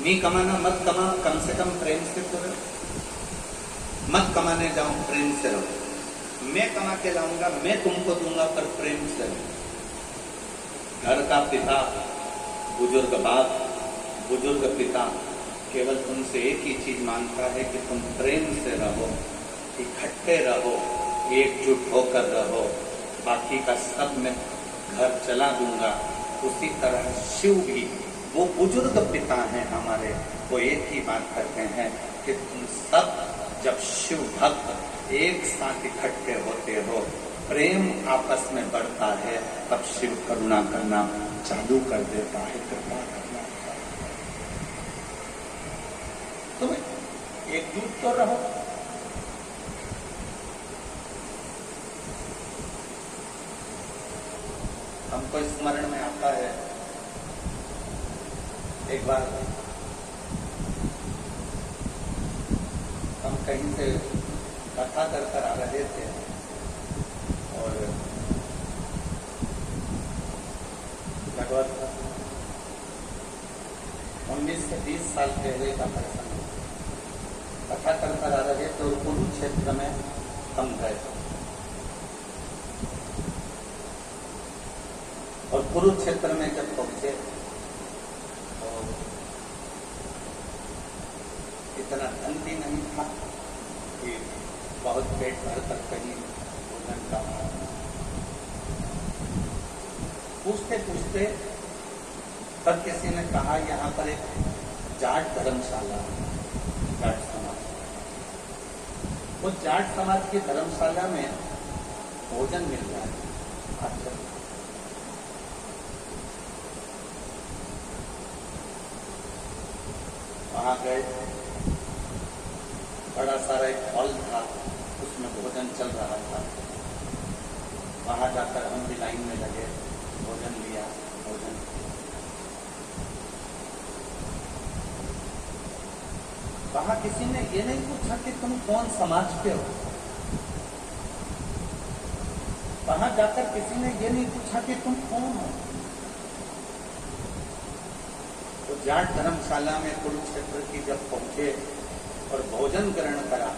मी कमाना मत कमा, कम से कम प्रेम से तो रहो। मत कमाने जाऊं, प्रेम से रहो। मैं कमा के लाऊंगा, मैं तुमको दूंगा, पर प्रेम से रहो। घर का पिता, बुजुर्ग बाप, बुजुर्ग पिता केवल तुमसे एक ही चीज मांगता है कि तुम प्रेम से रहो, इकट्ठे रहो, एकजुट होकर रहो। बाकी का सब मैं घर चला दूंगा। उसी तरह शिव भी, वो बुजुर्ग पिता हैं हमारे, वो एक ही बात करते हैं कि तुम सब जब शिव भक्त एक साथ इकट्ठे होते हो, प्रेम आपस में बढ़ता है, तब शिव करुणा करना चालू कर देता है, कृपा करना। तुम एकजुट तो रहो। हमको स्मरण में आता है, एक बार हम कहीं से कथा कर आ रहे थे और लगभग 19 से 20 साल पहले का प्रसंग। कथा कर आ रहे थे और कुरुक्षेत्र में हम गए और कुरुक्षेत्र में जब पहुंचे तो इतना धन भी नहीं था कि बहुत पेट भर कर कहीं भोजन का। पूछते पूछते तब किसी ने कहा यहाँ पर एक जाट धर्मशाला, जाट समाज, वो जाट समाज की धर्मशाला में भोजन मिल रहा है। अच्छा, वहां गए, बड़ा सारा एक हॉल था, उसमें भोजन चल रहा था। वहां जाकर हम भी लाइन में लगे, भोजन लिया। भोजन वहां किसी ने ये नहीं पूछा कि तुम कौन समाज के हो। वहां जाकर किसी ने ये नहीं पूछा कि तुम कौन हो। तो जाट धर्मशाला में कुरुक्षेत्र की जब पहुंचे और भोजन ग्रहण करा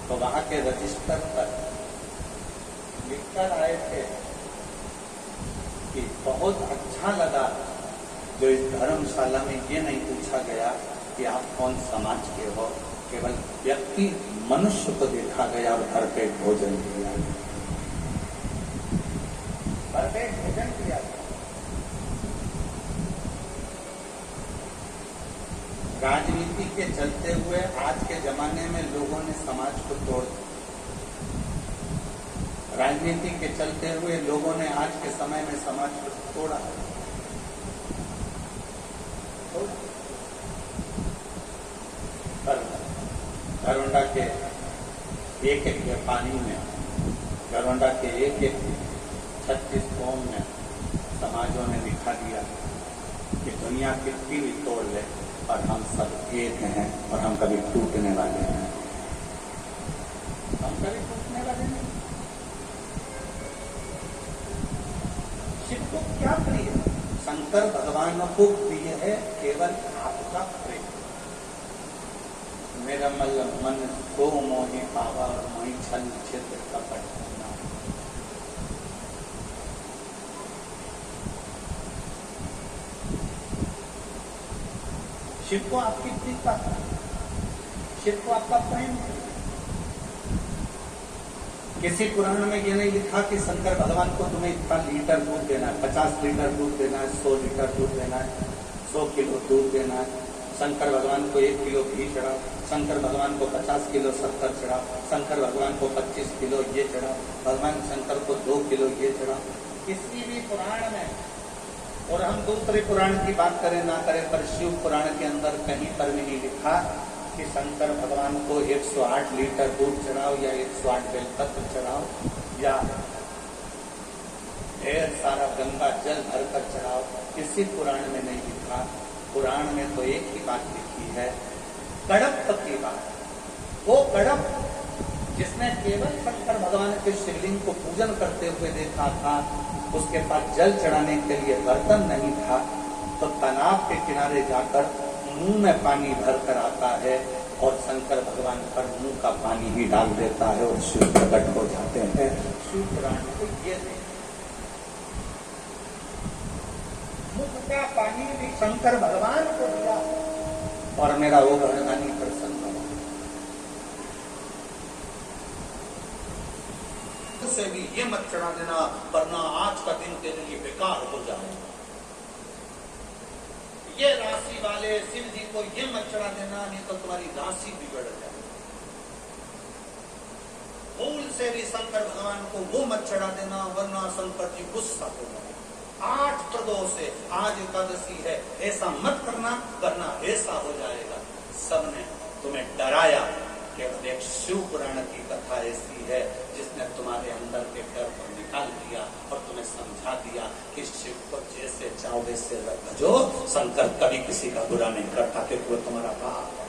तो वहां के रजिस्टर पर लिखकर आए थे कि बहुत अच्छा लगा जो इस धर्मशाला में ये नहीं पूछा गया कि आप कौन समाज के हो, केवल व्यक्ति मनुष्य को देखा गया और भरपेट भोजन किया, भरपेट भोजन किया। राजनीति के चलते हुए आज के जमाने में लोगों ने समाज को तोड़ दिया। राजनीति के चलते हुए लोगों ने आज के समय में समाज को तोड़ा। गरोंडा के एक एक पानी में, गरोंडा के एक एक 36 कौम में समाजों ने दिखा दिया कि दुनिया कितनी भी तोड़ ले और हम सब एक हैं और हम कभी टूटने वाले हैं। हम कभी टूटने वाले नहीं। शिव को क्या प्रिय है? शंकर भगवान को प्रिय है केवल आपका प्रेम। मेरा मन को मोहि पावा और मोहि छल छिद्र कपट होना। शिव को आपकी प्रीता, शिव को आपका प्रेम। किसी पुराण में यह नहीं लिखा कि शंकर भगवान को तुम्हें इतना लीटर दूध देना है, 50 लीटर दूध देना है, 100 लीटर दूध देना है, 100 किलो दूध देना है। शंकर भगवान को 1 किलो घी चढ़ाओ, शंकर भगवान को 50 किलो शक्कर चढ़ाओ, शंकर भगवान को 25 किलो ये चढ़ाओ, भगवान शंकर को 2 किलो ये चढ़ाओ। किसी भी पुराण में, और हम दूसरे पुराण की बात करें ना करें, पर शिव पुराण के अंदर कहीं पर भी नहीं लिखा कि शंकर भगवान को 108 लीटर दूध चढ़ाओ या 108 बेलपत्र चढ़ाओ या ढेर सारा गंगा जल भरकर चढ़ाओ। किसी पुराण में नहीं लिखा। पुराण में तो एक ही बात लिखी है, कड़प की बात। वो कड़प जिसने केवल शंकर भगवान के शिवलिंग को पूजन करते हुए देखा था, उसके पास जल चढ़ाने के लिए बर्तन नहीं था, तो तालाब के किनारे जाकर मुंह में पानी भरकर आता है और शंकर भगवान पर मुंह का पानी ही डाल देता है और शिव प्रकट हो जाते हैं। शिव पुराण को ये मुख का पानी भी शंकर भगवान को दिया और मेरा वो वरदानी प्रसन्न हुआ। उसे भी ये मत चढ़ा देना वरना आज का दिन तेरे लिए बेकार हो जाएगा। ये राशि वाले शिव जी को ये मत चढ़ा देना नहीं तो तुम्हारी राशि बिगड़ जाए। भूल से भी शंकर भगवान को वो मत चढ़ा देना वरना शंकर जी गुस्सा हो जाए। 8 प्रदोष से आज एकादशी है, ऐसा मत करना वरना ऐसा हो जाएगा। सबने तुम्हें डराया। केवल एक शिव पुराण की कथा ऐसी है जिसने तुम्हारे अंदर के डर को निकाल दिया और तुम्हें समझा दिया कि शिव को जैसे चाहो वैसे भजो। शंकर कभी किसी का बुरा नहीं करता, क्योंकि वो तुम्हारा बाप है।